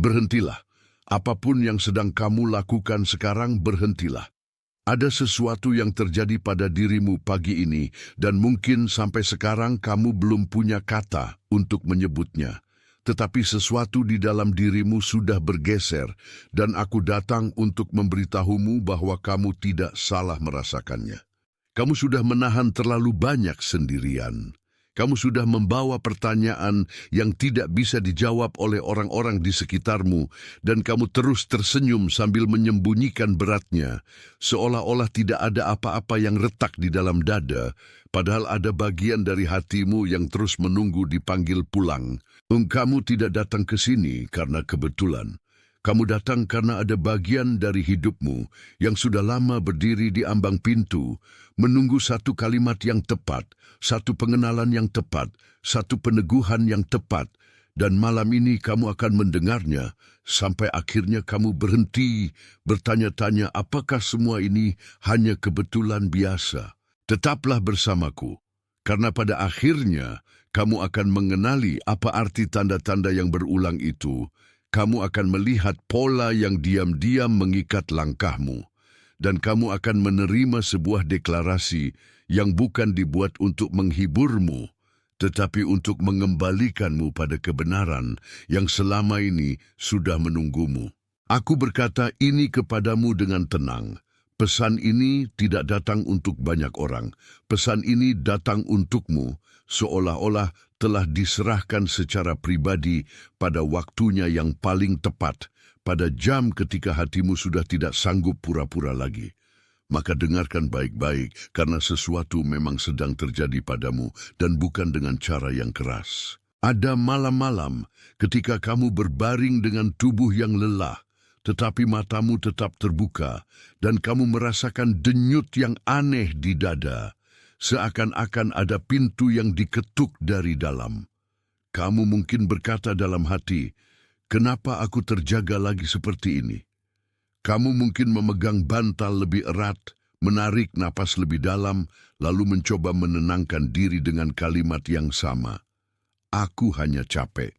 Berhentilah. Apapun yang sedang kamu lakukan sekarang, berhentilah. Ada sesuatu yang terjadi pada dirimu pagi ini, dan mungkin sampai sekarang kamu belum punya kata untuk menyebutnya. Tetapi sesuatu di dalam dirimu sudah bergeser, dan aku datang untuk memberitahumu bahwa kamu tidak salah merasakannya. Kamu sudah menahan terlalu banyak sendirian. Kamu sudah membawa pertanyaan yang tidak bisa dijawab oleh orang-orang di sekitarmu, dan kamu terus tersenyum sambil menyembunyikan beratnya, seolah-olah tidak ada apa-apa yang retak di dalam dada, padahal ada bagian dari hatimu yang terus menunggu dipanggil pulang. Kamu tidak datang ke sini karena kebetulan. Kamu datang karena ada bagian dari hidupmu yang sudah lama berdiri di ambang pintu, menunggu satu kalimat yang tepat, satu pengenalan yang tepat, satu peneguhan yang tepat, dan malam ini kamu akan mendengarnya, sampai akhirnya kamu berhenti bertanya-tanya apakah semua ini hanya kebetulan biasa. Tetaplah bersamaku, karena pada akhirnya kamu akan mengenali apa arti tanda-tanda yang berulang itu. Kamu akan melihat pola yang diam-diam mengikat langkahmu, dan kamu akan menerima sebuah deklarasi yang bukan dibuat untuk menghiburmu, tetapi untuk mengembalikanmu pada kebenaran yang selama ini sudah menunggumu. Aku berkata ini kepadamu dengan tenang. Pesan ini tidak datang untuk banyak orang. Pesan ini datang untukmu, seolah-olah telah diserahkan secara pribadi pada waktunya yang paling tepat, pada jam ketika hatimu sudah tidak sanggup pura-pura lagi. Maka dengarkan baik-baik, karena sesuatu memang sedang terjadi padamu, dan bukan dengan cara yang keras. Ada malam-malam ketika kamu berbaring dengan tubuh yang lelah, tetapi matamu tetap terbuka, dan kamu merasakan denyut yang aneh di dada, seakan-akan ada pintu yang diketuk dari dalam. Kamu mungkin berkata dalam hati, "Kenapa aku terjaga lagi seperti ini?" Kamu mungkin memegang bantal lebih erat, menarik napas lebih dalam, lalu mencoba menenangkan diri dengan kalimat yang sama. "Aku hanya capek."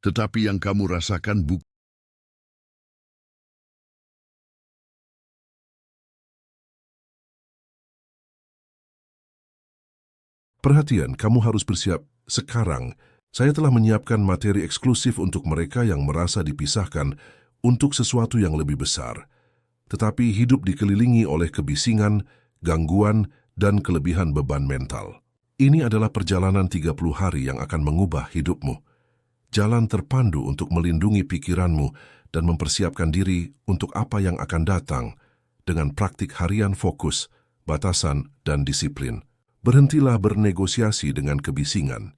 Tetapi yang kamu rasakan bukan Perhatian, kamu harus bersiap sekarang. Saya telah menyiapkan materi eksklusif untuk mereka yang merasa dipisahkan untuk sesuatu yang lebih besar. Tetapi hidup dikelilingi oleh kebisingan, gangguan, dan kelebihan beban mental. Ini adalah perjalanan 30 hari yang akan mengubah hidupmu. Jalan terpandu untuk melindungi pikiranmu dan mempersiapkan diri untuk apa yang akan datang dengan praktik harian fokus, batasan, dan disiplin. Berhentilah bernegosiasi dengan kebisingan.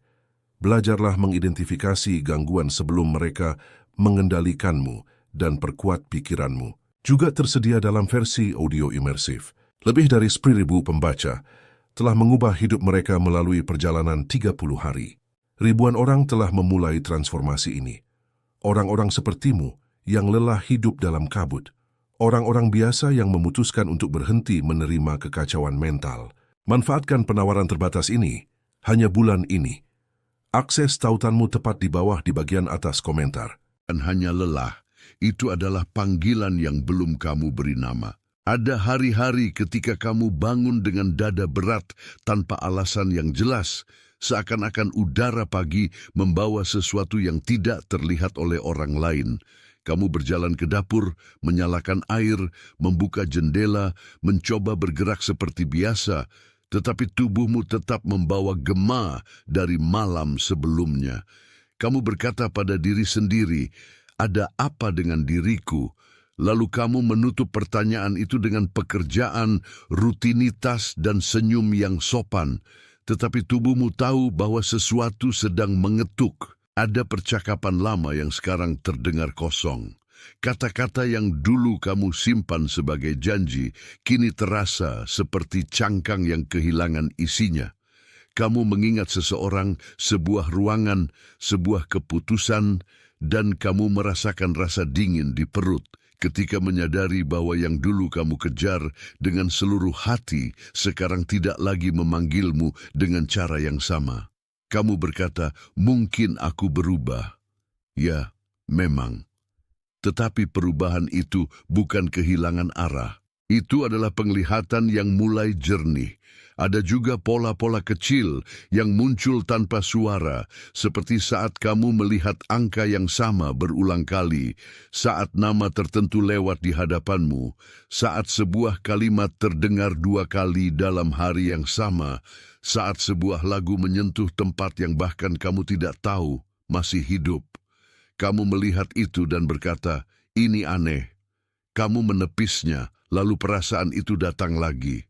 Belajarlah mengidentifikasi gangguan sebelum mereka mengendalikanmu dan perkuat pikiranmu. Juga tersedia dalam versi audio imersif. Lebih dari 10.000 pembaca telah mengubah hidup mereka melalui perjalanan 30 hari. Ribuan orang telah memulai transformasi ini. Orang-orang sepertimu yang lelah hidup dalam kabut. Orang-orang biasa yang memutuskan untuk berhenti menerima kekacauan mental. Manfaatkan penawaran terbatas ini, hanya bulan ini. Akses tautanmu tepat di bawah di bagian atas komentar. hanya lelah. Itu adalah panggilan yang belum kamu beri nama. Ada hari-hari ketika kamu bangun dengan dada berat tanpa alasan yang jelas, seakan-akan udara pagi membawa sesuatu yang tidak terlihat oleh orang lain. Kamu berjalan ke dapur, menyalakan air, membuka jendela, mencoba bergerak seperti biasa, tetapi tubuhmu tetap membawa gema dari malam sebelumnya. Kamu berkata pada diri sendiri, "Ada apa dengan diriku?" Lalu kamu menutup pertanyaan itu dengan pekerjaan, rutinitas, dan senyum yang sopan. Tetapi tubuhmu tahu bahwa sesuatu sedang mengetuk. Ada percakapan lama yang sekarang terdengar kosong. Kata-kata yang dulu kamu simpan sebagai janji, kini terasa seperti cangkang yang kehilangan isinya. Kamu mengingat seseorang, sebuah ruangan, sebuah keputusan, dan kamu merasakan rasa dingin di perut ketika menyadari bahwa yang dulu kamu kejar dengan seluruh hati sekarang tidak lagi memanggilmu dengan cara yang sama. Kamu berkata, "Mungkin aku berubah." Ya, memang. Tetapi perubahan itu bukan kehilangan arah. Itu adalah penglihatan yang mulai jernih. Ada juga pola-pola kecil yang muncul tanpa suara, seperti saat kamu melihat angka yang sama berulang kali, saat nama tertentu lewat di hadapanmu, saat sebuah kalimat terdengar 2 kali dalam hari yang sama, saat sebuah lagu menyentuh tempat yang bahkan kamu tidak tahu masih hidup. Kamu melihat itu dan berkata, "Ini aneh." Kamu menepisnya, lalu perasaan itu datang lagi.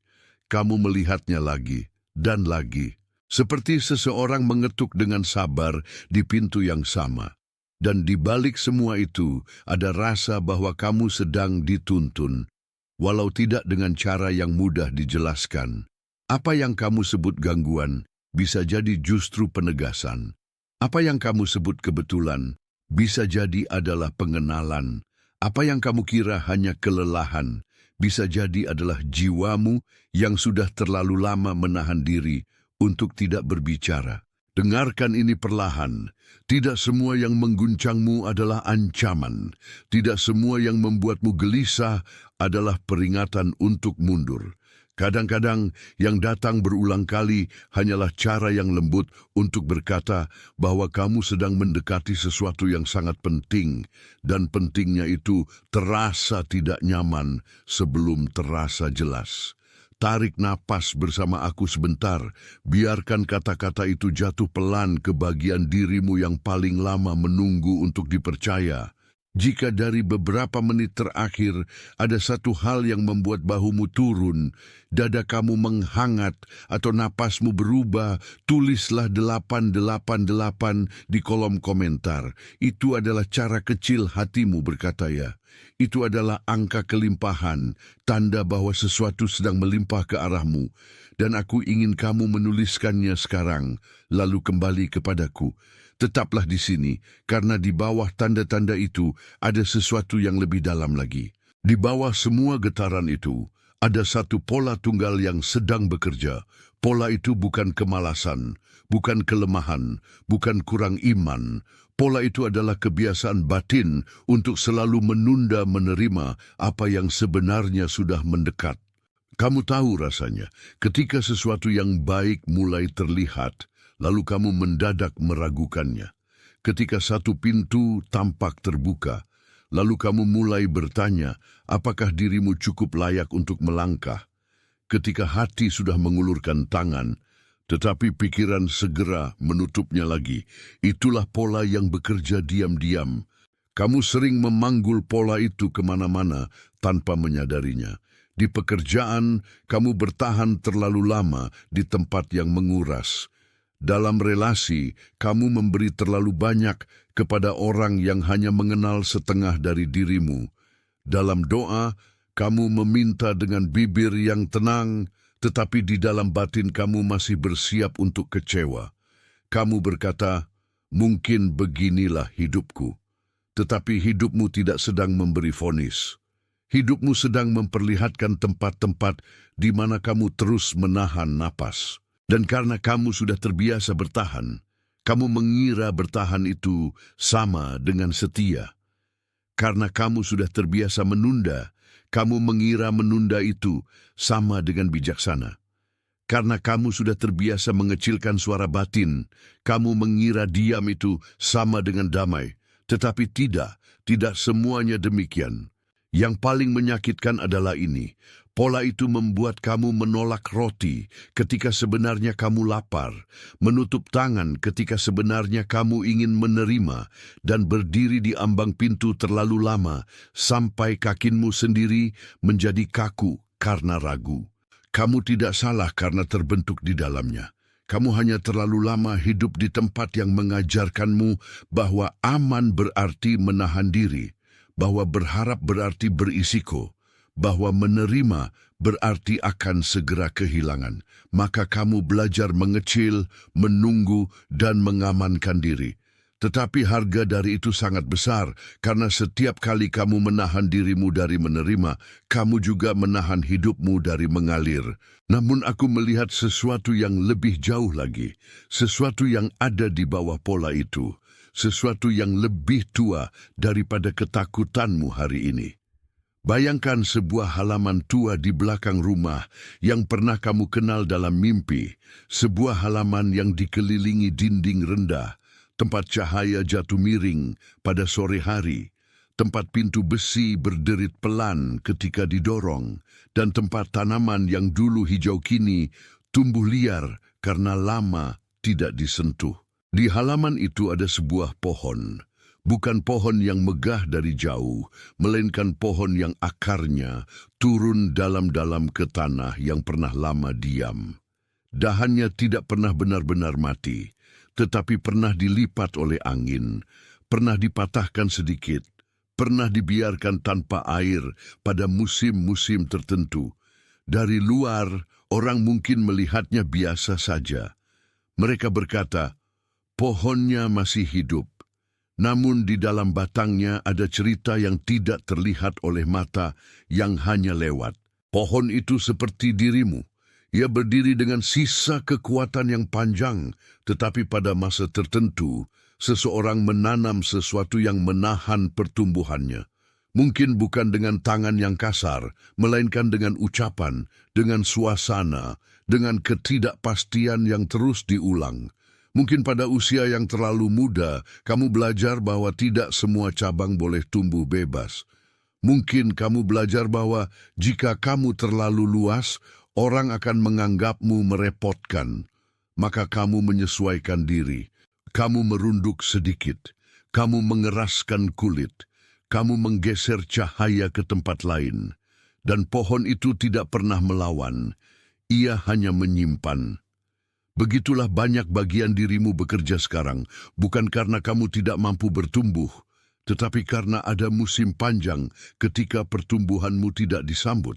Kamu melihatnya lagi, dan lagi. Seperti seseorang mengetuk dengan sabar di pintu yang sama. Dan di balik semua itu, ada rasa bahwa kamu sedang dituntun, walau tidak dengan cara yang mudah dijelaskan. Apa yang kamu sebut gangguan, bisa jadi justru penegasan. Apa yang kamu sebut kebetulan, bisa jadi adalah pengenalan. Apa yang kamu kira hanya kelelahan, bisa jadi adalah jiwamu yang sudah terlalu lama menahan diri untuk tidak berbicara. Dengarkan ini perlahan. Tidak semua yang mengguncangmu adalah ancaman. Tidak semua yang membuatmu gelisah adalah peringatan untuk mundur. Kadang-kadang yang datang berulang kali hanyalah cara yang lembut untuk berkata bahwa kamu sedang mendekati sesuatu yang sangat penting, dan pentingnya itu terasa tidak nyaman sebelum terasa jelas. Tarik napas bersama aku sebentar, biarkan kata-kata itu jatuh pelan ke bagian dirimu yang paling lama menunggu untuk dipercaya. Jika dari beberapa menit terakhir ada satu hal yang membuat bahumu turun, dada kamu menghangat, atau napasmu berubah, tulislah 888 di kolom komentar. Itu adalah cara kecil hatimu berkata ya. Itu adalah angka kelimpahan, tanda bahwa sesuatu sedang melimpah ke arahmu. Dan aku ingin kamu menuliskannya sekarang, lalu kembali kepadaku. Tetaplah di sini, karena di bawah tanda-tanda itu ada sesuatu yang lebih dalam lagi. Di bawah semua getaran itu, ada satu pola tunggal yang sedang bekerja. Pola itu bukan kemalasan, bukan kelemahan, bukan kurang iman. Pola itu adalah kebiasaan batin untuk selalu menunda menerima apa yang sebenarnya sudah mendekat. Kamu tahu rasanya, ketika sesuatu yang baik mulai terlihat, lalu kamu mendadak meragukannya. Ketika satu pintu tampak terbuka, lalu kamu mulai bertanya, apakah dirimu cukup layak untuk melangkah? Ketika hati sudah mengulurkan tangan, tetapi pikiran segera menutupnya lagi, itulah pola yang bekerja diam-diam. Kamu sering memanggul pola itu kemana-mana tanpa menyadarinya. Di pekerjaan, kamu bertahan terlalu lama di tempat yang menguras. Dalam relasi, kamu memberi terlalu banyak kepada orang yang hanya mengenal setengah dari dirimu. Dalam doa, kamu meminta dengan bibir yang tenang, tetapi di dalam batin kamu masih bersiap untuk kecewa. Kamu berkata, mungkin beginilah hidupku. Tetapi hidupmu tidak sedang memberi vonis. Hidupmu sedang memperlihatkan tempat-tempat di mana kamu terus menahan napas. Dan karena kamu sudah terbiasa bertahan, kamu mengira bertahan itu sama dengan setia. Karena kamu sudah terbiasa menunda, kamu mengira menunda itu sama dengan bijaksana. Karena kamu sudah terbiasa mengecilkan suara batin, kamu mengira diam itu sama dengan damai. Tetapi tidak semuanya demikian. Yang paling menyakitkan adalah ini. Pola itu membuat kamu menolak roti ketika sebenarnya kamu lapar, menutup tangan ketika sebenarnya kamu ingin menerima, dan berdiri di ambang pintu terlalu lama sampai kakimu sendiri menjadi kaku karena ragu. Kamu tidak salah karena terbentuk di dalamnya. Kamu hanya terlalu lama hidup di tempat yang mengajarkanmu bahwa aman berarti menahan diri, bahwa berharap berarti berisiko, bahwa menerima berarti akan segera kehilangan. Maka kamu belajar mengecil, menunggu, dan mengamankan diri. Tetapi harga dari itu sangat besar, karena setiap kali kamu menahan dirimu dari menerima, kamu juga menahan hidupmu dari mengalir. Namun aku melihat sesuatu yang lebih jauh lagi, sesuatu yang ada di bawah pola itu. sesuatu yang lebih tua daripada ketakutanmu hari ini. Bayangkan sebuah halaman tua di belakang rumah yang pernah kamu kenal dalam mimpi, sebuah halaman yang dikelilingi dinding rendah, tempat cahaya jatuh miring pada sore hari, tempat pintu besi berderit pelan ketika didorong, dan tempat tanaman yang dulu hijau kini tumbuh liar karena lama tidak disentuh. Di halaman itu ada sebuah pohon. Bukan pohon yang megah dari jauh, melainkan pohon yang akarnya turun dalam-dalam ke tanah yang pernah lama diam. Dahannya tidak pernah benar-benar mati, tetapi pernah dilipat oleh angin, pernah dipatahkan sedikit, pernah dibiarkan tanpa air pada musim-musim tertentu. Dari luar, orang mungkin melihatnya biasa saja. Mereka berkata, pohonnya masih hidup. Namun di dalam batangnya ada cerita yang tidak terlihat oleh mata yang hanya lewat. Pohon itu seperti dirimu. Ia berdiri dengan sisa kekuatan yang panjang, tetapi pada masa tertentu, seseorang menanam sesuatu yang menahan pertumbuhannya. Mungkin bukan dengan tangan yang kasar, melainkan dengan ucapan, dengan suasana, dengan ketidakpastian yang terus diulang. Mungkin pada usia yang terlalu muda, kamu belajar bahwa tidak semua cabang boleh tumbuh bebas. Mungkin kamu belajar bahwa jika kamu terlalu luas, orang akan menganggapmu merepotkan. Maka kamu menyesuaikan diri. Kamu merunduk sedikit. Kamu mengeraskan kulit. Kamu menggeser cahaya ke tempat lain. Dan pohon itu tidak pernah melawan. Ia hanya menyimpan. Begitulah banyak bagian dirimu bekerja sekarang, bukan karena kamu tidak mampu bertumbuh, tetapi karena ada musim panjang ketika pertumbuhanmu tidak disambut.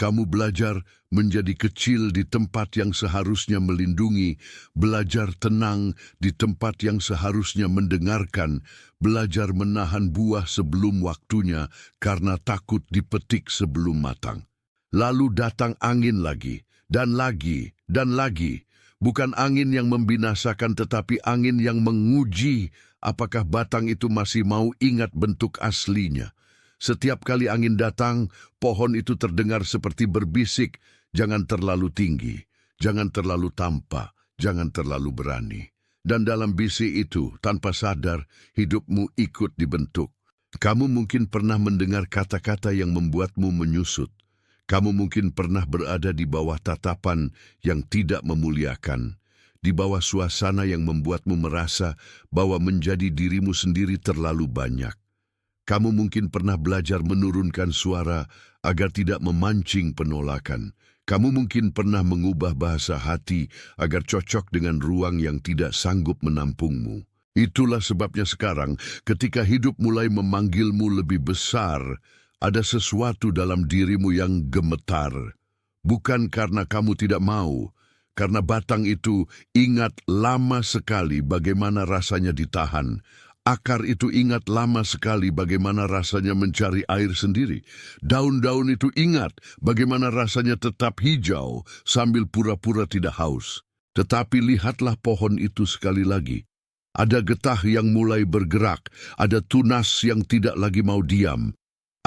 Kamu belajar menjadi kecil di tempat yang seharusnya melindungi, belajar tenang di tempat yang seharusnya mendengarkan, belajar menahan buah sebelum waktunya karena takut dipetik sebelum matang. Lalu datang angin lagi, dan lagi, dan lagi. Bukan angin yang membinasakan, tetapi angin yang menguji apakah batang itu masih mau ingat bentuk aslinya. Setiap kali angin datang, pohon itu terdengar seperti berbisik, jangan terlalu tinggi, jangan terlalu tampak, jangan terlalu berani. Dan dalam bisik itu, tanpa sadar, hidupmu ikut dibentuk. Kamu mungkin pernah mendengar kata-kata yang membuatmu menyusut. Kamu mungkin pernah berada di bawah tatapan yang tidak memuliakan, di bawah suasana yang membuatmu merasa bahwa menjadi dirimu sendiri terlalu banyak. Kamu mungkin pernah belajar menurunkan suara agar tidak memancing penolakan. Kamu mungkin pernah mengubah bahasa hati agar cocok dengan ruang yang tidak sanggup menampungmu. Itulah sebabnya sekarang, ketika hidup mulai memanggilmu lebih besar, ada sesuatu dalam dirimu yang gemetar. Bukan karena kamu tidak mau, karena batang itu ingat lama sekali bagaimana rasanya ditahan. Akar itu ingat lama sekali bagaimana rasanya mencari air sendiri. Daun-daun itu ingat bagaimana rasanya tetap hijau sambil pura-pura tidak haus. Tetapi lihatlah pohon itu sekali lagi. Ada getah yang mulai bergerak, ada tunas yang tidak lagi mau diam.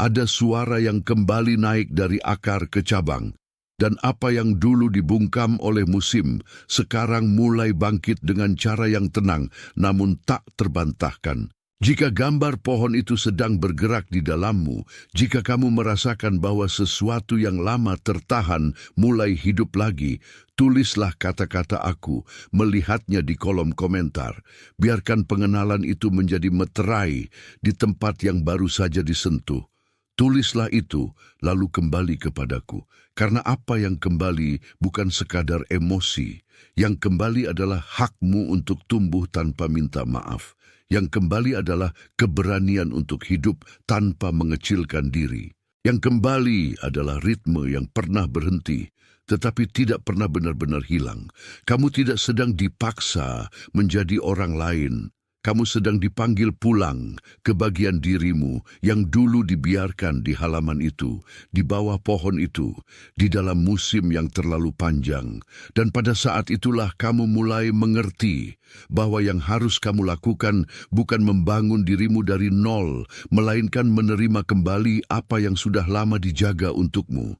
Ada suara yang kembali naik dari akar ke cabang, dan apa yang dulu dibungkam oleh musim, sekarang mulai bangkit dengan cara yang tenang, namun tak terbantahkan. Jika gambar pohon itu sedang bergerak di dalammu, jika kamu merasakan bahwa sesuatu yang lama tertahan mulai hidup lagi, tulislah kata-kata aku, melihatnya di kolom komentar. Biarkan pengenalan itu menjadi meterai di tempat yang baru saja disentuh. Tulislah itu, lalu kembali kepadaku. Karena apa yang kembali bukan sekadar emosi. Yang kembali adalah hakmu untuk tumbuh tanpa minta maaf. Yang kembali adalah keberanian untuk hidup tanpa mengecilkan diri. Yang kembali adalah ritme yang pernah berhenti, tetapi tidak pernah benar-benar hilang. Kamu tidak sedang dipaksa menjadi orang lain. Kamu sedang dipanggil pulang ke bagian dirimu yang dulu dibiarkan di halaman itu, di bawah pohon itu, di dalam musim yang terlalu panjang. Dan pada saat itulah kamu mulai mengerti bahwa yang harus kamu lakukan bukan membangun dirimu dari nol, melainkan menerima kembali apa yang sudah lama dijaga untukmu.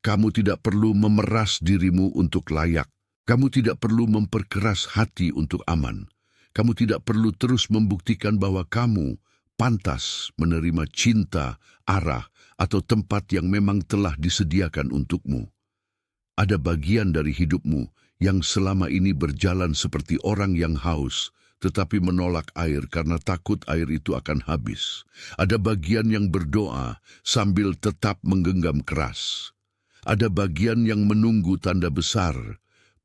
Kamu tidak perlu memeras dirimu untuk layak. Kamu tidak perlu memperkeras hati untuk aman. Kamu tidak perlu terus membuktikan bahwa kamu pantas menerima cinta, arah, atau tempat yang memang telah disediakan untukmu. Ada bagian dari hidupmu yang selama ini berjalan seperti orang yang haus, tetapi menolak air karena takut air itu akan habis. Ada bagian yang berdoa sambil tetap menggenggam keras. Ada bagian yang menunggu tanda besar,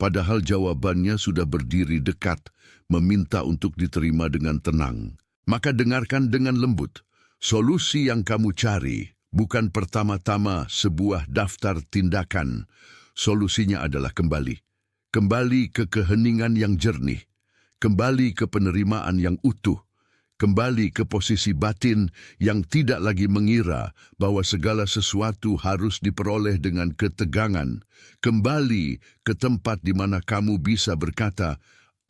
padahal jawabannya sudah berdiri dekat, meminta untuk diterima dengan tenang. Maka dengarkan dengan lembut. Solusi yang kamu cari bukan pertama-tama sebuah daftar tindakan. Solusinya adalah kembali. Kembali ke keheningan yang jernih. Kembali ke penerimaan yang utuh. Kembali ke posisi batin yang tidak lagi mengira bahwa segala sesuatu harus diperoleh dengan ketegangan. Kembali ke tempat di mana kamu bisa berkata,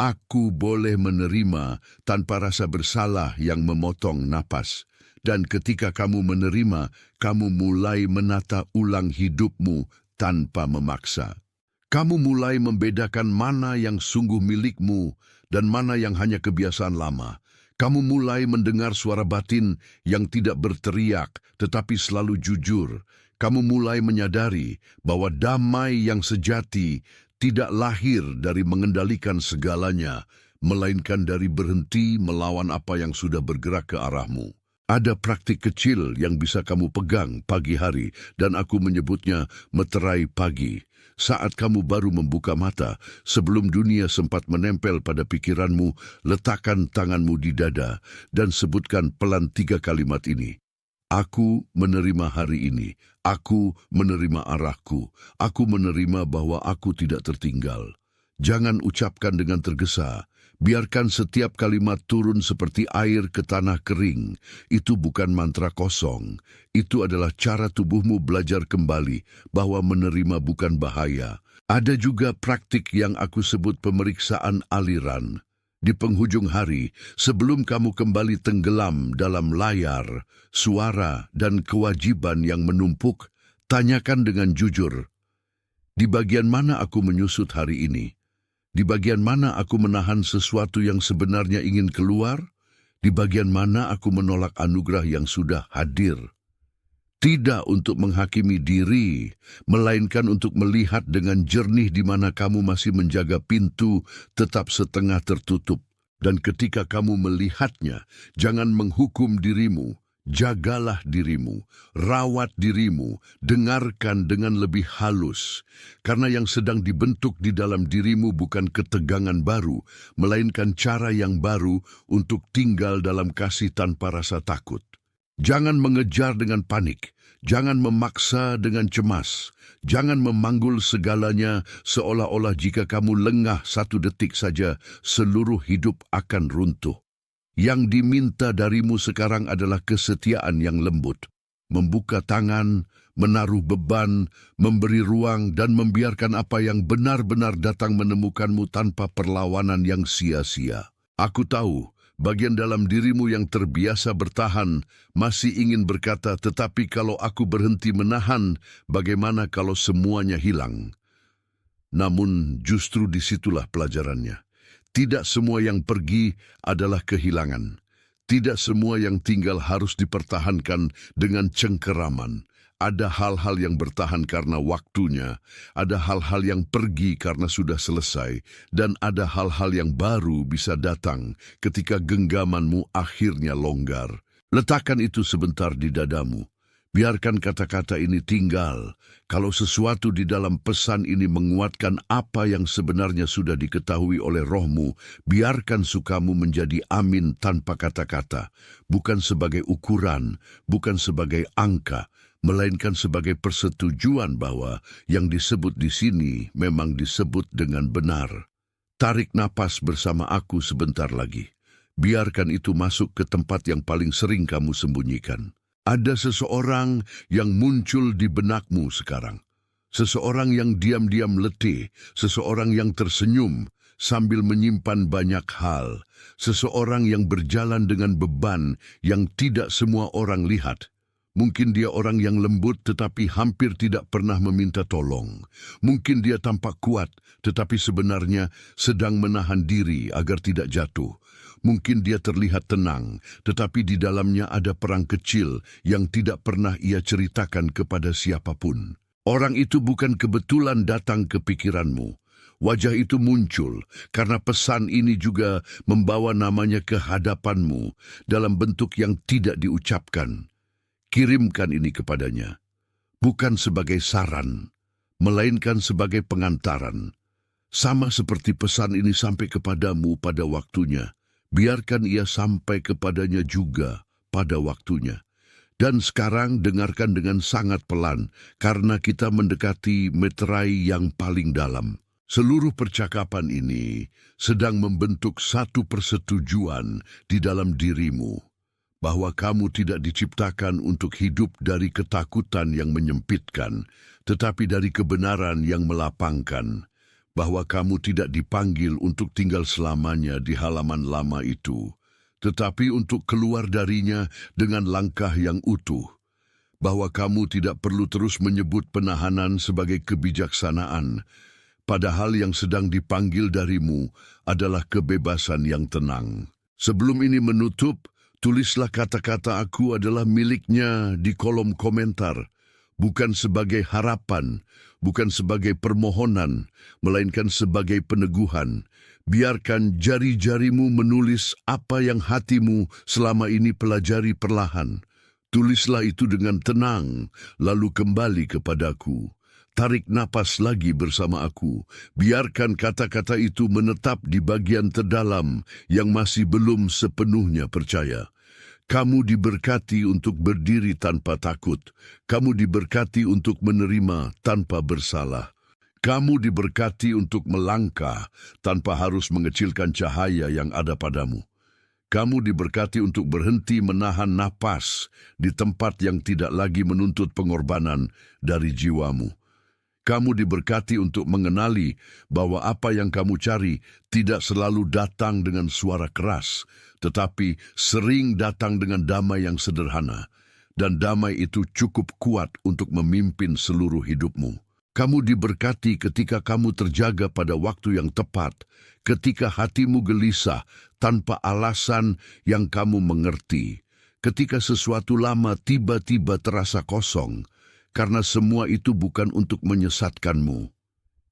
"Aku boleh menerima," tanpa rasa bersalah yang memotong napas. Dan ketika kamu menerima, kamu mulai menata ulang hidupmu tanpa memaksa. Kamu mulai membedakan mana yang sungguh milikmu dan mana yang hanya kebiasaan lama. Kamu mulai mendengar suara batin yang tidak berteriak, tetapi selalu jujur. Kamu mulai menyadari bahwa damai yang sejati tidak lahir dari mengendalikan segalanya, melainkan dari berhenti melawan apa yang sudah bergerak ke arahmu. Ada praktik kecil yang bisa kamu pegang pagi hari, dan aku menyebutnya meterai pagi. Saat kamu baru membuka mata, sebelum dunia sempat menempel pada pikiranmu, letakkan tanganmu di dada dan sebutkan pelan 3 kalimat ini. Aku menerima hari ini. Aku menerima arahku. Aku menerima bahwa aku tidak tertinggal. Jangan ucapkan dengan tergesa. Biarkan setiap kalimat turun seperti air ke tanah kering. Itu bukan mantra kosong. Itu adalah cara tubuhmu belajar kembali bahwa menerima bukan bahaya. Ada juga praktik yang aku sebut pemeriksaan aliran. Di penghujung hari, sebelum kamu kembali tenggelam dalam layar, suara, dan kewajiban yang menumpuk, tanyakan dengan jujur, di bagian mana aku menyusut hari ini? Di bagian mana aku menahan sesuatu yang sebenarnya ingin keluar? Di bagian mana aku menolak anugerah yang sudah hadir? Tidak untuk menghakimi diri, melainkan untuk melihat dengan jernih di mana kamu masih menjaga pintu tetap setengah tertutup. Dan ketika kamu melihatnya, jangan menghukum dirimu, jagalah dirimu, rawat dirimu, dengarkan dengan lebih halus. Karena yang sedang dibentuk di dalam dirimu bukan ketegangan baru, melainkan cara yang baru untuk tinggal dalam kasih tanpa rasa takut. Jangan mengejar dengan panik, jangan memaksa dengan cemas, jangan memanggul segalanya seolah-olah jika kamu lengah 1 detik saja, seluruh hidup akan runtuh. Yang diminta darimu sekarang adalah kesetiaan yang lembut, membuka tangan, menaruh beban, memberi ruang, dan membiarkan apa yang benar-benar datang menemukanmu tanpa perlawanan yang sia-sia. Aku tahu, bagian dalam dirimu yang terbiasa bertahan masih ingin berkata, tetapi kalau aku berhenti menahan, bagaimana kalau semuanya hilang? Namun justru disitulah pelajarannya. Tidak semua yang pergi adalah kehilangan. Tidak semua yang tinggal harus dipertahankan dengan cengkeraman. Ada hal-hal yang bertahan karena waktunya, ada hal-hal yang pergi karena sudah selesai, dan ada hal-hal yang baru bisa datang ketika genggamanmu akhirnya longgar. Letakkan itu sebentar di dadamu. Biarkan kata-kata ini tinggal. Kalau sesuatu di dalam pesan ini menguatkan apa yang sebenarnya sudah diketahui oleh rohmu, biarkan sukamu menjadi amin tanpa kata-kata, bukan sebagai ukuran, bukan sebagai angka, melainkan sebagai persetujuan bahwa yang disebut di sini memang disebut dengan benar. Tarik napas bersama aku sebentar lagi. biarkan itu masuk ke tempat yang paling sering kamu sembunyikan. Ada seseorang yang muncul di benakmu sekarang. Seseorang yang diam-diam letih, seseorang yang tersenyum sambil menyimpan banyak hal, seseorang yang berjalan dengan beban yang tidak semua orang lihat. Mungkin dia orang yang lembut tetapi hampir tidak pernah meminta tolong. Mungkin dia tampak kuat tetapi sebenarnya sedang menahan diri agar tidak jatuh. Mungkin dia terlihat tenang tetapi di dalamnya ada perang kecil yang tidak pernah ia ceritakan kepada siapapun. Orang itu bukan kebetulan datang ke pikiranmu. Wajah itu muncul karena pesan ini juga membawa namanya ke hadapanmu dalam bentuk yang tidak diucapkan. Kirimkan ini kepadanya, bukan sebagai saran, melainkan sebagai pengantaran. Sama seperti pesan ini sampai kepadamu pada waktunya, biarkan ia sampai kepadanya juga pada waktunya. Dan sekarang dengarkan dengan sangat pelan, karena kita mendekati meterai yang paling dalam. Seluruh percakapan ini sedang membentuk satu persetujuan di dalam dirimu, bahwa kamu tidak diciptakan untuk hidup dari ketakutan yang menyempitkan, tetapi dari kebenaran yang melapangkan, bahwa kamu tidak dipanggil untuk tinggal selamanya di halaman lama itu, tetapi untuk keluar darinya dengan langkah yang utuh, bahwa kamu tidak perlu terus menyebut penahanan sebagai kebijaksanaan, padahal yang sedang dipanggil darimu adalah kebebasan yang tenang. Sebelum ini menutup, tulislah kata-kata aku adalah miliknya di kolom komentar, bukan sebagai harapan, bukan sebagai permohonan, melainkan sebagai peneguhan. Biarkan jari-jarimu menulis apa yang hatimu selama ini pelajari perlahan. Tulislah itu dengan tenang, lalu kembali kepadaku. Tarik napas lagi bersama aku. Biarkan kata-kata itu menetap di bagian terdalam yang masih belum sepenuhnya percaya. Kamu diberkati untuk berdiri tanpa takut. Kamu diberkati untuk menerima tanpa bersalah. Kamu diberkati untuk melangkah tanpa harus mengecilkan cahaya yang ada padamu. Kamu diberkati untuk berhenti menahan napas di tempat yang tidak lagi menuntut pengorbanan dari jiwamu. Kamu diberkati untuk mengenali bahwa apa yang kamu cari tidak selalu datang dengan suara keras, tetapi sering datang dengan damai yang sederhana, dan damai itu cukup kuat untuk memimpin seluruh hidupmu. Kamu diberkati ketika kamu terjaga pada waktu yang tepat, ketika hatimu gelisah tanpa alasan yang kamu mengerti, ketika sesuatu lama tiba-tiba terasa kosong, karena semua itu bukan untuk menyesatkanmu.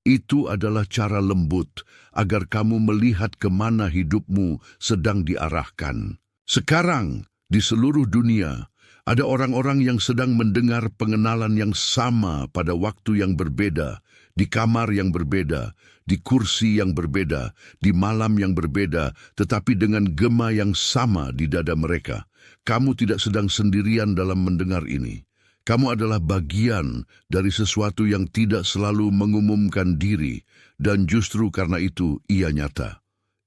Itu adalah cara lembut agar kamu melihat kemana hidupmu sedang diarahkan. Sekarang, di seluruh dunia, ada orang-orang yang sedang mendengar pengenalan yang sama pada waktu yang berbeda, di kamar yang berbeda, di kursi yang berbeda, di malam yang berbeda, tetapi dengan gema yang sama di dada mereka. Kamu tidak sedang sendirian dalam mendengar ini. Kamu adalah bagian dari sesuatu yang tidak selalu mengumumkan diri, dan justru karena itu ia nyata.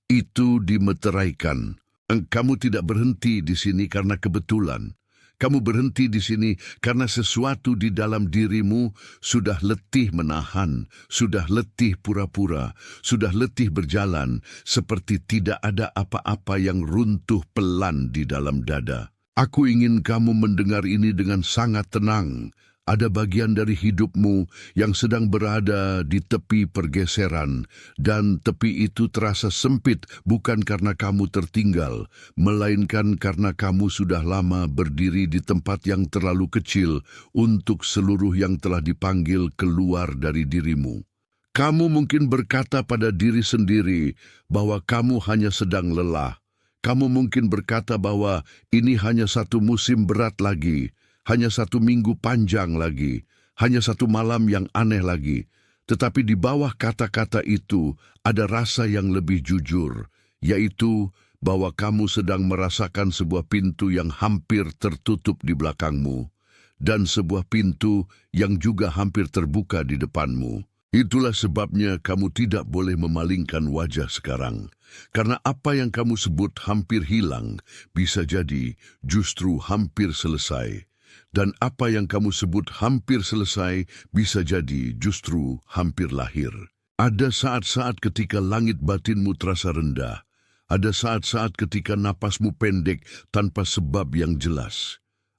Itu dimeteraikan. Kamu tidak berhenti di sini karena kebetulan. Kamu berhenti di sini karena sesuatu di dalam dirimu sudah letih menahan, sudah letih pura-pura, sudah letih berjalan, seperti tidak ada apa-apa yang runtuh pelan di dalam dada. Aku ingin kamu mendengar ini dengan sangat tenang. Ada bagian dari hidupmu yang sedang berada di tepi pergeseran, dan tepi itu terasa sempit bukan karena kamu tertinggal, melainkan karena kamu sudah lama berdiri di tempat yang terlalu kecil untuk seluruh yang telah dipanggil keluar dari dirimu. Kamu mungkin berkata pada diri sendiri bahwa kamu hanya sedang lelah. Kamu mungkin berkata bahwa ini hanya satu musim berat lagi, hanya satu minggu panjang lagi, hanya satu malam yang aneh lagi. Tetapi di bawah kata-kata itu ada rasa yang lebih jujur, yaitu bahwa kamu sedang merasakan sebuah pintu yang hampir tertutup di belakangmu, dan sebuah pintu yang juga hampir terbuka di depanmu. Itulah sebabnya kamu tidak boleh memalingkan wajah sekarang. Karena apa yang kamu sebut hampir hilang, bisa jadi justru hampir selesai. Dan apa yang kamu sebut hampir selesai, bisa jadi justru hampir lahir. Ada saat-saat ketika langit batinmu terasa rendah. Ada saat-saat ketika napasmu pendek tanpa sebab yang jelas.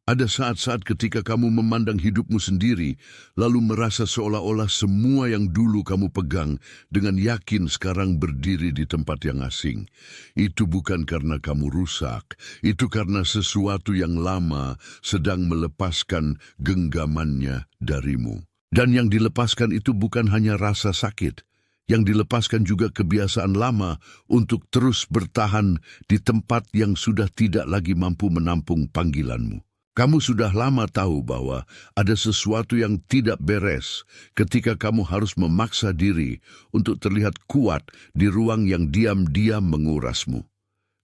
Ada saat-saat ketika kamu memandang hidupmu sendiri, lalu merasa seolah-olah semua yang dulu kamu pegang dengan yakin sekarang berdiri di tempat yang asing. Itu bukan karena kamu rusak, itu karena sesuatu yang lama sedang melepaskan genggamannya darimu. Dan yang dilepaskan itu bukan hanya rasa sakit, yang dilepaskan juga kebiasaan lama untuk terus bertahan di tempat yang sudah tidak lagi mampu menampung panggilanmu. Kamu sudah lama tahu bahwa ada sesuatu yang tidak beres ketika kamu harus memaksa diri untuk terlihat kuat di ruang yang diam-diam mengurasmu.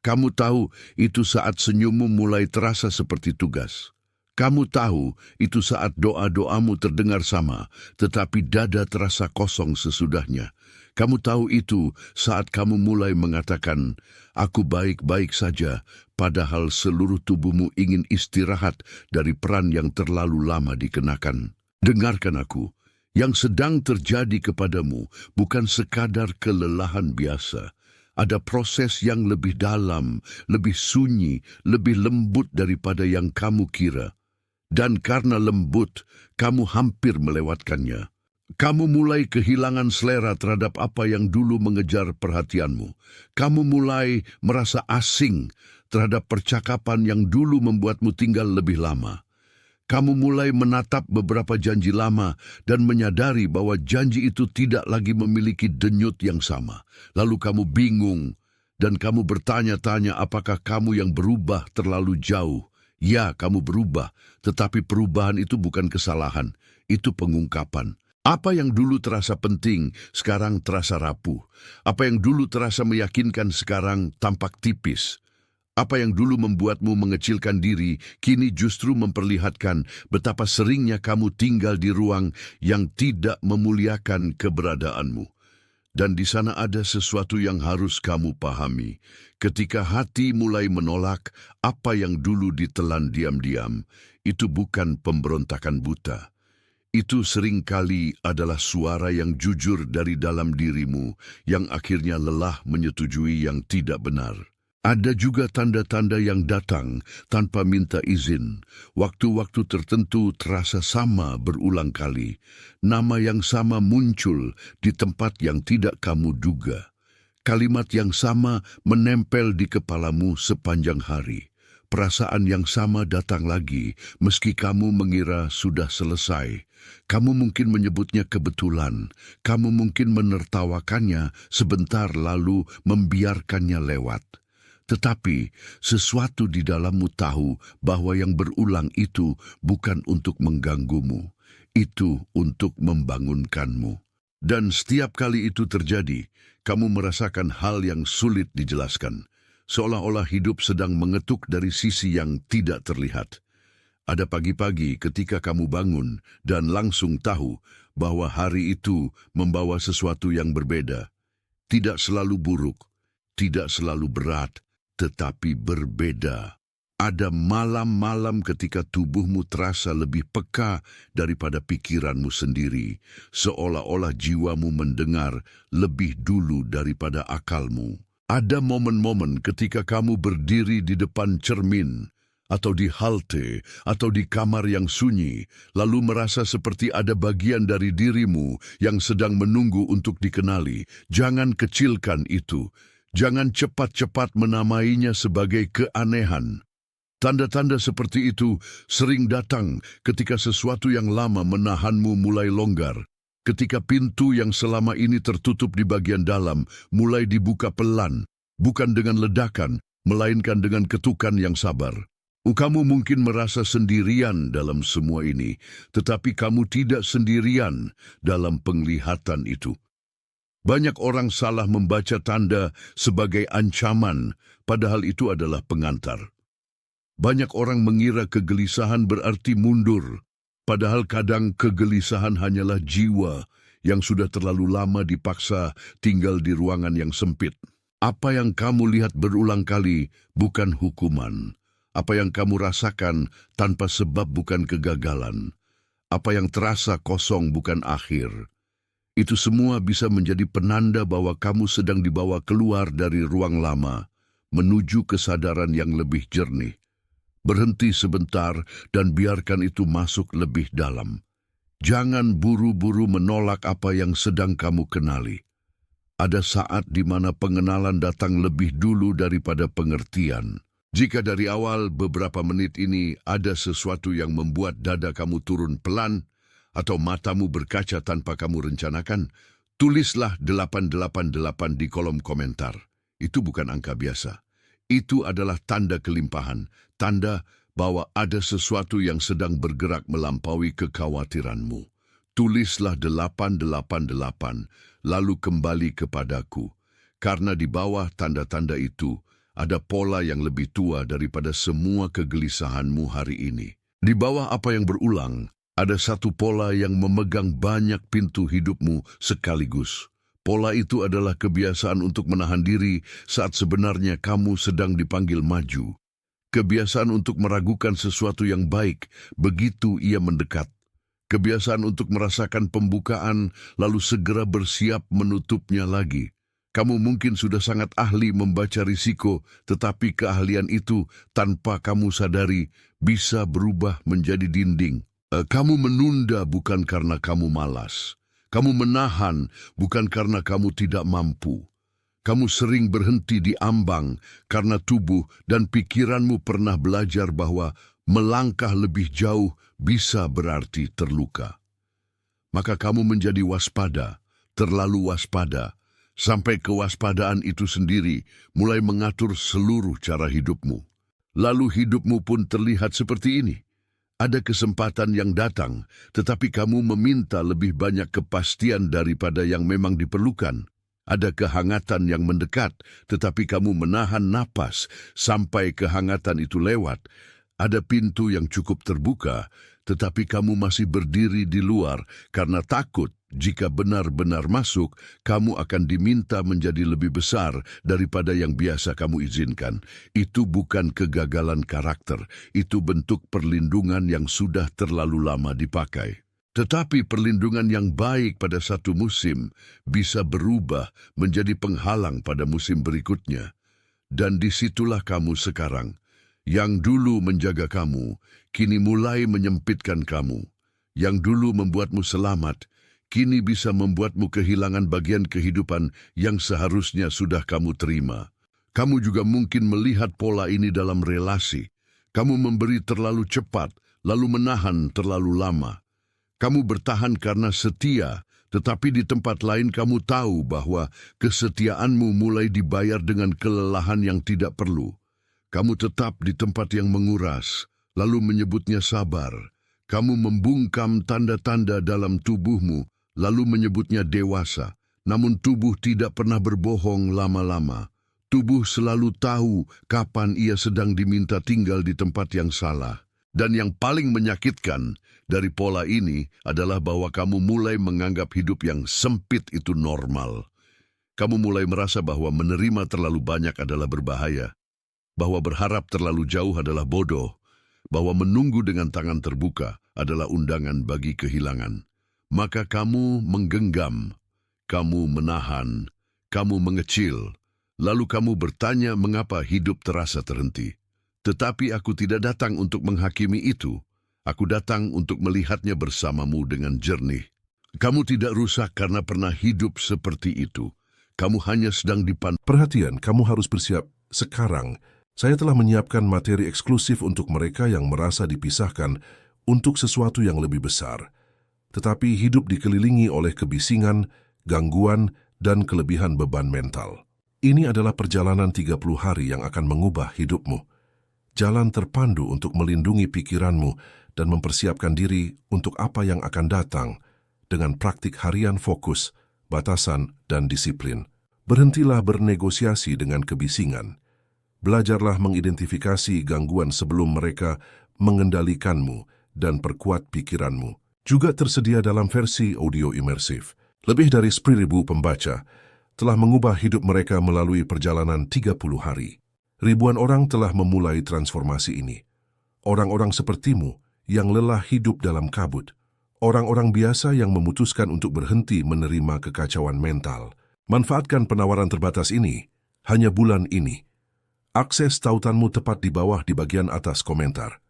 Kamu tahu itu saat senyummu mulai terasa seperti tugas. Kamu tahu itu saat doa-doamu terdengar sama, tetapi dada terasa kosong sesudahnya. Kamu tahu itu saat kamu mulai mengatakan, "Aku baik-baik saja," padahal seluruh tubuhmu ingin istirahat dari peran yang terlalu lama dikenakan. Dengarkan aku, yang sedang terjadi kepadamu bukan sekadar kelelahan biasa. Ada proses yang lebih dalam, lebih sunyi, lebih lembut daripada yang kamu kira. Dan karena lembut, kamu hampir melewatkannya. Kamu mulai kehilangan selera terhadap apa yang dulu mengejar perhatianmu. Kamu mulai merasa asing terhadap percakapan yang dulu membuatmu tinggal lebih lama. Kamu mulai menatap beberapa janji lama dan menyadari bahwa janji itu tidak lagi memiliki denyut yang sama. Lalu kamu bingung dan kamu bertanya-tanya apakah kamu yang berubah terlalu jauh. Ya, kamu berubah, tetapi perubahan itu bukan kesalahan, itu pengungkapan. Apa yang dulu terasa penting, sekarang terasa rapuh. Apa yang dulu terasa meyakinkan, sekarang tampak tipis. Apa yang dulu membuatmu mengecilkan diri, kini justru memperlihatkan betapa seringnya kamu tinggal di ruang yang tidak memuliakan keberadaanmu. Dan di sana ada sesuatu yang harus kamu pahami. Ketika hati mulai menolak apa yang dulu ditelan diam-diam, itu bukan pemberontakan buta. Itu seringkali adalah suara yang jujur dari dalam dirimu yang akhirnya lelah menyetujui yang tidak benar. Ada juga tanda-tanda yang datang tanpa minta izin. Waktu-waktu tertentu terasa sama berulang kali. Nama yang sama muncul di tempat yang tidak kamu duga. Kalimat yang sama menempel di kepalamu sepanjang hari. Perasaan yang sama datang lagi meski kamu mengira sudah selesai. Kamu mungkin menyebutnya kebetulan. Kamu mungkin menertawakannya sebentar lalu membiarkannya lewat. Tetapi sesuatu di dalammu tahu bahwa yang berulang itu bukan untuk mengganggumu, itu untuk membangunkanmu. Dan setiap kali itu terjadi, kamu merasakan hal yang sulit dijelaskan, seolah-olah hidup sedang mengetuk dari sisi yang tidak terlihat. Ada pagi-pagi ketika kamu bangun dan langsung tahu bahwa hari itu membawa sesuatu yang berbeda. Tidak selalu buruk, tidak selalu berat, tetapi berbeda. Ada malam-malam ketika tubuhmu terasa lebih peka daripada pikiranmu sendiri, seolah-olah jiwamu mendengar lebih dulu daripada akalmu. Ada momen-momen ketika kamu berdiri di depan cermin, atau di halte, atau di kamar yang sunyi, lalu merasa seperti ada bagian dari dirimu yang sedang menunggu untuk dikenali. Jangan kecilkan itu. Jangan cepat-cepat menamainya sebagai keanehan. Tanda-tanda seperti itu sering datang ketika sesuatu yang lama menahanmu mulai longgar. Ketika pintu yang selama ini tertutup di bagian dalam mulai dibuka pelan, bukan dengan ledakan, melainkan dengan ketukan yang sabar. Kamu mungkin merasa sendirian dalam semua ini, tetapi kamu tidak sendirian dalam penglihatan itu. Banyak orang salah membaca tanda sebagai ancaman, padahal itu adalah pengantar. Banyak orang mengira kegelisahan berarti mundur, padahal kadang kegelisahan hanyalah jiwa yang sudah terlalu lama dipaksa tinggal di ruangan yang sempit. Apa yang kamu lihat berulang kali bukan hukuman. Apa yang kamu rasakan tanpa sebab bukan kegagalan. Apa yang terasa kosong bukan akhir. Itu semua bisa menjadi penanda bahwa kamu sedang dibawa keluar dari ruang lama, menuju kesadaran yang lebih jernih. Berhenti sebentar dan biarkan itu masuk lebih dalam. Jangan buru-buru menolak apa yang sedang kamu kenali. Ada saat di mana pengenalan datang lebih dulu daripada pengertian. Jika dari awal beberapa menit ini ada sesuatu yang membuat dada kamu turun pelan, atau matamu berkaca tanpa kamu rencanakan, tulislah 888 di kolom komentar. Itu bukan angka biasa. Itu adalah tanda kelimpahan, tanda bahwa ada sesuatu yang sedang bergerak melampaui kekhawatiranmu. Tulislah 888, lalu kembali kepadaku. Karena di bawah tanda-tanda itu, ada pola yang lebih tua daripada semua kegelisahanmu hari ini. Di bawah apa yang berulang, ada satu pola yang memegang banyak pintu hidupmu sekaligus. Pola itu adalah kebiasaan untuk menahan diri saat sebenarnya kamu sedang dipanggil maju. Kebiasaan untuk meragukan sesuatu yang baik begitu ia mendekat. Kebiasaan untuk merasakan pembukaan lalu segera bersiap menutupnya lagi. Kamu mungkin sudah sangat ahli membaca risiko, tetapi keahlian itu tanpa kamu sadari bisa berubah menjadi dinding. Kamu menunda bukan karena kamu malas. Kamu menahan bukan karena kamu tidak mampu. Kamu sering berhenti di ambang karena tubuh dan pikiranmu pernah belajar bahwa melangkah lebih jauh bisa berarti terluka. Maka kamu menjadi waspada, terlalu waspada, sampai kewaspadaan itu sendiri mulai mengatur seluruh cara hidupmu. Lalu hidupmu pun terlihat seperti ini. Ada kesempatan yang datang, tetapi kamu meminta lebih banyak kepastian daripada yang memang diperlukan. Ada kehangatan yang mendekat, tetapi kamu menahan napas sampai kehangatan itu lewat. Ada pintu yang cukup terbuka, tetapi kamu masih berdiri di luar karena takut jika benar-benar masuk, kamu akan diminta menjadi lebih besar daripada yang biasa kamu izinkan. Itu bukan kegagalan karakter, itu bentuk perlindungan yang sudah terlalu lama dipakai. Tetapi perlindungan yang baik pada satu musim bisa berubah menjadi penghalang pada musim berikutnya. Dan disitulah kamu sekarang. Yang dulu menjaga kamu, kini mulai menyempitkan kamu. Yang dulu membuatmu selamat, kini bisa membuatmu kehilangan bagian kehidupan yang seharusnya sudah kamu terima. Kamu juga mungkin melihat pola ini dalam relasi. Kamu memberi terlalu cepat, lalu menahan terlalu lama. Kamu bertahan karena setia, tetapi di tempat lain kamu tahu bahwa kesetiaanmu mulai dibayar dengan kelelahan yang tidak perlu. Kamu tetap di tempat yang menguras, lalu menyebutnya sabar. Kamu membungkam tanda-tanda dalam tubuhmu, lalu menyebutnya dewasa. Namun tubuh tidak pernah berbohong lama-lama. Tubuh selalu tahu kapan ia sedang diminta tinggal di tempat yang salah. Dan yang paling menyakitkan dari pola ini adalah bahwa kamu mulai menganggap hidup yang sempit itu normal. Kamu mulai merasa bahwa menerima terlalu banyak adalah berbahaya, bahwa berharap terlalu jauh adalah bodoh, bahwa menunggu dengan tangan terbuka adalah undangan bagi kehilangan. Maka kamu menggenggam, kamu menahan, kamu mengecil, lalu kamu bertanya mengapa hidup terasa terhenti. Tetapi aku tidak datang untuk menghakimi itu. Aku datang untuk melihatnya bersamamu dengan jernih. Kamu tidak rusak karena pernah hidup seperti itu. Kamu hanya sedang Perhatian, kamu harus bersiap sekarang. Saya telah menyiapkan materi eksklusif untuk mereka yang merasa dipisahkan untuk sesuatu yang lebih besar. Tetapi hidup dikelilingi oleh kebisingan, gangguan, dan kelebihan beban mental. Ini adalah perjalanan 30 hari yang akan mengubah hidupmu. Jalan terpandu untuk melindungi pikiranmu dan mempersiapkan diri untuk apa yang akan datang dengan praktik harian fokus, batasan, dan disiplin. Berhentilah bernegosiasi dengan kebisingan. Belajarlah mengidentifikasi gangguan sebelum mereka mengendalikanmu dan perkuat pikiranmu. Juga tersedia dalam versi audio imersif. Lebih dari 10.000 pembaca telah mengubah hidup mereka melalui perjalanan 30 hari. Ribuan orang telah memulai transformasi ini. Orang-orang sepertimu yang lelah hidup dalam kabut. Orang-orang biasa yang memutuskan untuk berhenti menerima kekacauan mental. Manfaatkan penawaran terbatas ini hanya bulan ini. Akses tautanmu tepat di bawah di bagian atas komentar.